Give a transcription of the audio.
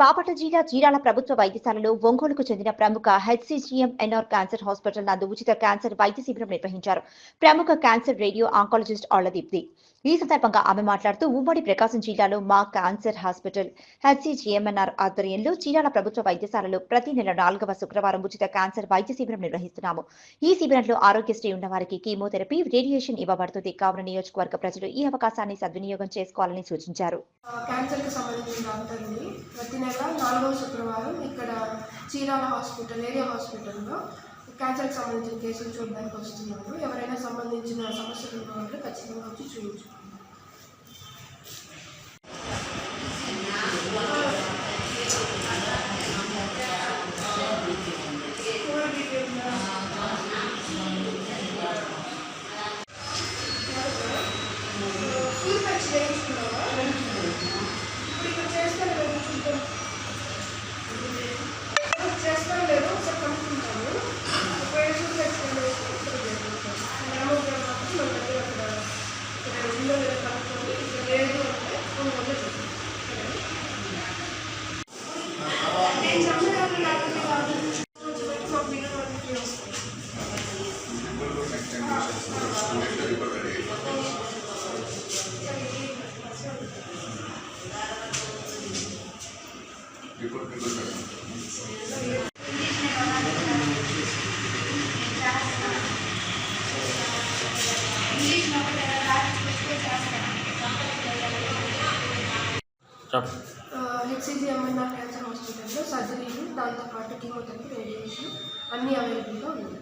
బాపట్ల జిల్లా చీరాల ప్రభుత్వ వైద్యశాలలో ఒంగోలుకు చెందిన ప్రముఖ హెచ్సిజిఎం ఎన్ఆర్ క్యాన్సర్ హాస్పిటల్ నందు ఉచిత క్యాన్సర్ వైద్య శిబిరం నిర్వహించారు. ప్రముఖ క్యాన్సర్ రేడియో ఆంకాలజిస్ట్ ఆళ్లదీప్తి ఈ సందర్భంగా ఆమె మాట్లాడుతూ, ఉమ్మడి ప్రకాశం జిల్లాలో మా క్యాన్సర్ హాస్పిటల్ హెచ్సిజిఎంఎన్ఆర్ ఆధ్వర్యంలో చీరాల ప్రభుత్వ వైద్యశాలలో ప్రతి నెల 4వ శుక్రవారం ఉచిత క్యాన్సర్ వైద్య శిబిరం నిర్వహిస్తున్నాము. ఈ శిబిరంలో ఆరోగ్యశ్రీ ఉన్న వారికి కీమోథెరపీ, రేడియేషన్ ఇవ్వబడుతుంది. కావున నియోజకవర్గ ప్రజలు ఈ అవకాశాన్ని సద్వినియోగం చేసుకోవాలని సూచించారు. క్యాన్సర్కి సంబంధించిన డాక్టర్ని ప్రతి నెల 4వ శుక్రవారం ఇక్కడ చీరాల ఏరియా హాస్పిటల్లో క్యాన్సర్కి సంబంధించిన కేసులు చూడడానికి వస్తున్నాను. ఎవరైనా సంబంధించిన సమస్యలు ఉన్న వాళ్ళు ఖచ్చితంగా వచ్చి చూపించు. హెచ్సిజిఎంఎన్ఆర్ క్యాన్సర్ హాస్పిటల్లో సర్జరీలు, దాంతోపాటు కీమోథెరపీ, రేడియేషన్ అన్నీ అవైలబుల్గా ఉన్నాయి.